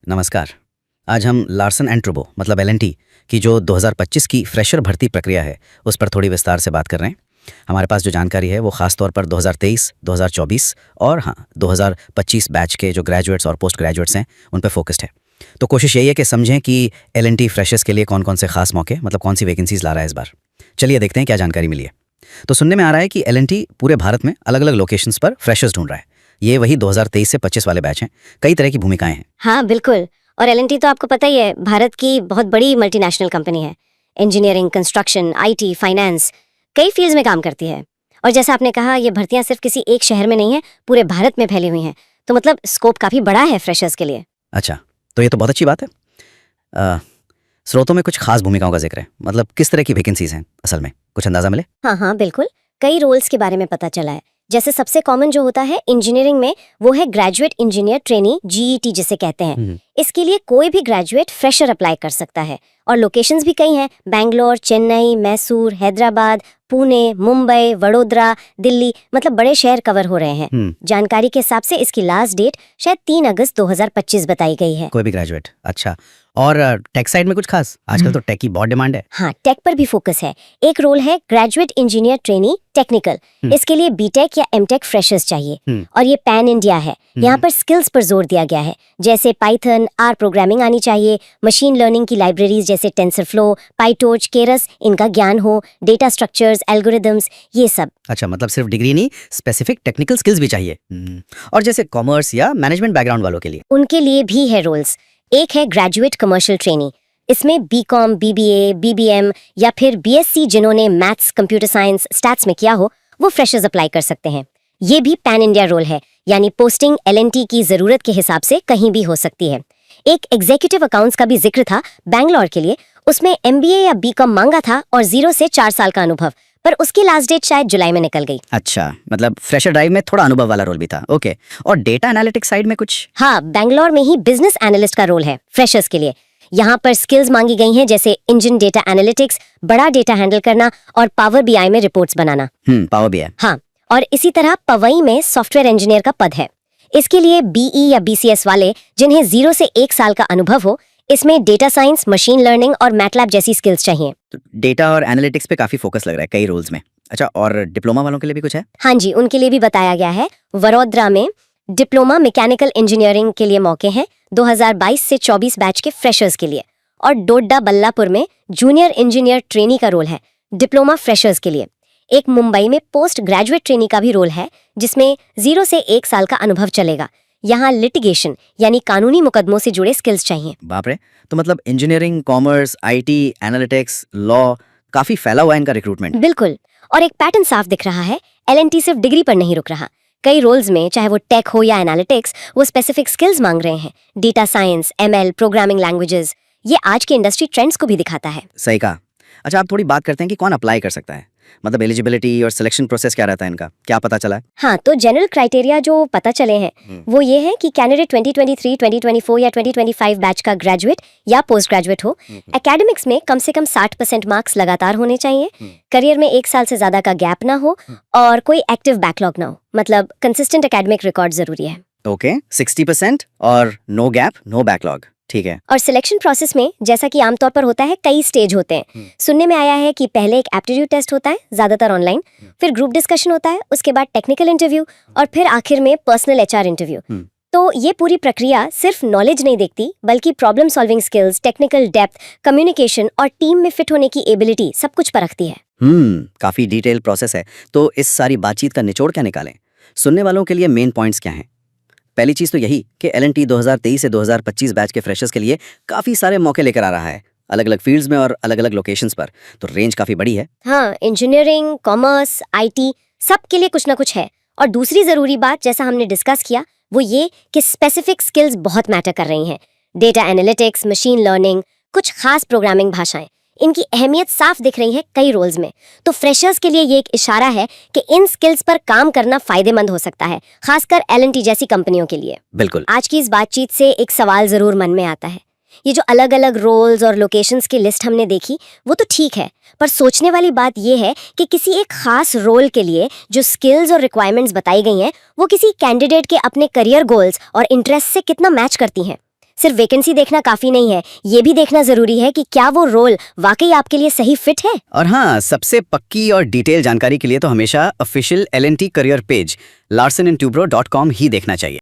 नमस्कार। आज हम लार्सन एंड टुब्रो मतलब एल&टी की जो 2025 की फ्रेशर भर्ती प्रक्रिया है उस पर थोड़ी विस्तार से बात कर रहे हैं। हमारे पास जो जानकारी है वो खास तौर पर 2023, 2024 और 2025 बैच के जो ग्रेजुएट्स और पोस्ट ग्रेजुएट्स हैं उन पर फोकस्ड है। तो कोशिश यही है कि समझें कि एल&टी फ्रेशर्स के लिए कौन कौन से खास मौके मतलब कौन सी वैकेंसीज ला रहा है इस बार। चलिए देखते हैं क्या जानकारी मिली है। तो सुनने में आ रहा है कि एल&टी पूरे भारत में अलग अलग लोकेशंस पर फ्रेशर्स ढूंढ रहा है। ये वही 2023 से 25 वाले बैच हैं। कई तरह की भूमिकाएं हैं। हाँ बिल्कुल। और एल&टी तो आपको पता ही है, भारत की बहुत बड़ी मल्टीनेशनल कंपनी है। इंजीनियरिंग, कंस्ट्रक्शन, आईटी, फाइनेंस, कई फील्ड्स में काम करती है। और जैसा आपने कहा, ये भर्तियां सिर्फ किसी एक शहर में नहीं है, पूरे भारत में फैली हुई हैं। तो मतलब स्कोप काफी बड़ा है फ्रेशर्स के लिए। अच्छा, तो ये तो बहुत अच्छी बात है। स्रोतों में कुछ खास भूमिकाओं का जिक्र है, मतलब किस तरह की वैकेंसीज हैं असल में, कुछ अंदाजा मिले? हाँ बिल्कुल, कई रोल्स के बारे में पता चला है। जैसे सबसे कॉमन जो होता है इंजीनियरिंग में, वो है ग्रेजुएट इंजीनियर ट्रेनी, GET जिसे कहते हैं। इसके लिए कोई भी ग्रेजुएट फ्रेशर अप्लाई कर सकता है। और लोकेशंस भी कई हैं, बैंगलोर, चेन्नई, मैसूर, हैदराबाद, पुणे, मुंबई, वडोदरा, दिल्ली, मतलब बड़े शहर कवर हो रहे हैं। जानकारी के हिसाब से इसकी लास्ट डेट शायद 3 अगस्त 2025 बताई गई है। कोई भी ग्रेजुएट। अच्छा, और टेक साइड में कुछ खास? आजकल तो टेक की बहुत डिमांड है। हाँ, टेक पर भी फोकस है। एक रोल है ग्रेजुएट इंजीनियर ट्रेनी टेक्निकल। इसके लिए बीटेक या एमटेक फ्रेशर्स चाहिए। और ये पैन इंडिया है। यहाँ पर स्किल्स पर जोर दिया गया है, जैसे पाइथन, आर प्रोग्रामिंग आनी चाहिए, मशीन लर्निंग की लाइब्रेरीज जैसे टेंसरफ्लो, पाइटोर्च, केरस, इनका ज्ञान हो, डेटा स्ट्रक्चर्स, एल्गोरिदम्स, ये सब। अच्छा, मतलब सिर्फ डिग्री नहीं, स्पेसिफिक टेक्निकल स्किल्स भी चाहिए। और जैसे कॉमर्स या मैनेजमेंट बैकग्राउंड वालों के लिए? उनके लिए भी है रोल्स। एक है ग्रेजुएट कमर्शियल ट्रेनी। इसमें बीकॉम, BBA, BBM या फिर BSc जिन्होंने मैथ्स, कंप्यूटर साइंस, स्टैट्स में किया हो, वो फ्रेशर्स अप्लाई कर सकते हैं। ये भी पैन इंडिया रोल है, यानी पोस्टिंग एल&टी की जरूरत के हिसाब से कहीं भी हो सकती है। एक एग्जीक्यूटिव अकाउंट्स का भी जिक्र था बैंगलोर के लिए। उसमें MBA या BCom मांगा था और 0 से 4 साल का अनुभव, पर उसकी लास्ट डेट शायद जुलाई में निकल गई। अच्छा, मतलब फ्रेशर ड्राइव में थोड़ा अनुभव वाला रोल भी था। ओके, और डेटा एनालिटिक्स साइड में कुछ? हाँ, बैंगलोर में ही बिजनेस एनालिस्ट का रोल है फ्रेशर्स के लिए। यहाँ पर स्किल्स मांगी गई हैं, जैसे इंजन डेटा एनालिटिक्स, बड़ा डेटा हैंडल करना और पावर BI में रिपोर्ट्स बनाना। Power BI। हाँ, और इसी तरह पवई में सॉफ्टवेयर इंजीनियर का पद है। इसके लिए BE या BCS वाले जिन्हें 0 से 1 साल का अनुभव हो। इसमें डेटा साइंस, मशीन लर्निंग और मैटलैब जैसी स्किल्स चाहिए। तो डेटा और एनालिटिक्स पे काफी फोकस लग रहा है कई रोल्स में। अच्छा, और डिप्लोमा वालों के लिए भी कुछ है? हाँ जी, उनके लिए भी बताया गया है। वडोदरा में डिप्लोमा मैकेनिकल इंजीनियरिंग के लिए मौके हैं 2022 से 24 बैच के फ्रेशर्स के लिए। और डोड्डा बल्लापुर में जूनियर इंजीनियर ट्रेनी का रोल है, डिप्लोमा फ्रेशर्स के लिए। एक मुंबई में पोस्ट ग्रेजुएट ट्रेनी का भी रोल है, जिसमें 0 से 1 साल का अनुभव चलेगा। यहाँ लिटिगेशन यानी कानूनी मुकदमों से जुड़े स्किल्स चाहिए। बाप रे, तो मतलब engineering, commerce, IT, analytics, law, काफी फैला हुआ है इनका रिक्रूटमेंट। बिल्कुल, और एक पैटर्न साफ दिख रहा है, एल&टी सिर्फ डिग्री पर नहीं रुक रहा। कई रोल्स में, चाहे वो टेक हो या एनालिटिक्स, वो स्पेसिफिक स्किल्स मांग रहे हैं। Data science, ML, programming languages, ये आज के इंडस्ट्री ट्रेंड्स को भी दिखाता है। सही कहा। अच्छा, आप थोड़ी बात करते हैं कि कौन अप्लाई कर सकता है, मतलब एलिजिबिलिटी और सिलेक्शन प्रोसेस क्या रहता है इनका, क्या पता चला है? हाँ, तो जनरल क्राइटेरिया जो पता चले हैं वो ये है कि कैंडिडेट 2023, 2024 या 2025 बैच का ग्रेजुएट या पोस्ट ग्रेजुएट हो। एकेडमिक्स में कम से कम 60% मार्क्स लगातार होने चाहिए। करियर में 1 साल से ज्यादा का गैप ना हो और कोई एक्टिव बैकलॉग ना हो, मतलब कंसिस्टेंट एकेडमिक रिकॉर्ड जरूरी है। ओके, 60% और नो गैप, नो बैकलॉग, ठीक है। और सिलेक्शन प्रोसेस में, जैसा कि आमतौर पर होता है, कई स्टेज होते हैं। सुनने में आया है कि पहले एक एप्टीट्यूड टेस्ट होता है, ज्यादातर ऑनलाइन, फिर ग्रुप डिस्कशन होता है, उसके बाद टेक्निकल इंटरव्यू और फिर आखिर में पर्सनल HR इंटरव्यू। तो ये पूरी प्रक्रिया सिर्फ नॉलेज नहीं देखती, बल्कि problem solving skills, technical depth, communication और टीम में फिट होने की एबिलिटी, सब कुछ परखती है। काफी डिटेल प्रोसेस है। तो इस सारी बातचीत का निचोड़ क्या निकालें? सुनने वालों के लिए मेन पॉइंट्स क्या हैं? पहली चीज तो यही कि एल&टी 2023 से 2025 बैच के फ्रेशर्स के लिए काफी सारे मौके लेकर आ रहा है, अलग अलग फील्ड्स में और अलग अलग लोकेशंस पर। तो रेंज काफी बड़ी है। हाँ, इंजीनियरिंग, कॉमर्स, IT, सब के लिए कुछ ना कुछ है। और दूसरी जरूरी बात, जैसा हमने डिस्कस किया, वो ये कि स्पेसिफिक स्किल्स बहुत मैटर कर रही हैं। डेटा एनालिटिक्स, मशीन लर्निंग, कुछ खास प्रोग्रामिंग भाषाएं, इनकी अहमियत साफ दिख रही है कई रोल्स में। तो फ्रेशर्स के लिए ये एक इशारा है कि इन स्किल्स पर काम करना फायदेमंद हो सकता है, खासकर एल&टी जैसी कंपनियों के लिए। बिल्कुल। आज की इस बातचीत से एक सवाल जरूर मन में आता है। ये जो अलग अलग रोल्स और लोकेशंस की लिस्ट हमने देखी, वो तो ठीक है, पर सोचने वाली बात ये है कि किसी एक खास रोल के लिए जो स्किल्स और रिक्वायरमेंट्स बताई गई हैं, वो किसी कैंडिडेट के अपने करियर गोल्स और इंटरेस्ट से कितना मैच करती हैं। सिर्फ वैकेंसी देखना काफी नहीं है, ये भी देखना जरूरी है कि क्या वो रोल वाकई आपके लिए सही फिट है। और हाँ, सबसे पक्की और डिटेल जानकारी के लिए तो हमेशा official L&T career page larsenandtubro.com ही देखना चाहिए।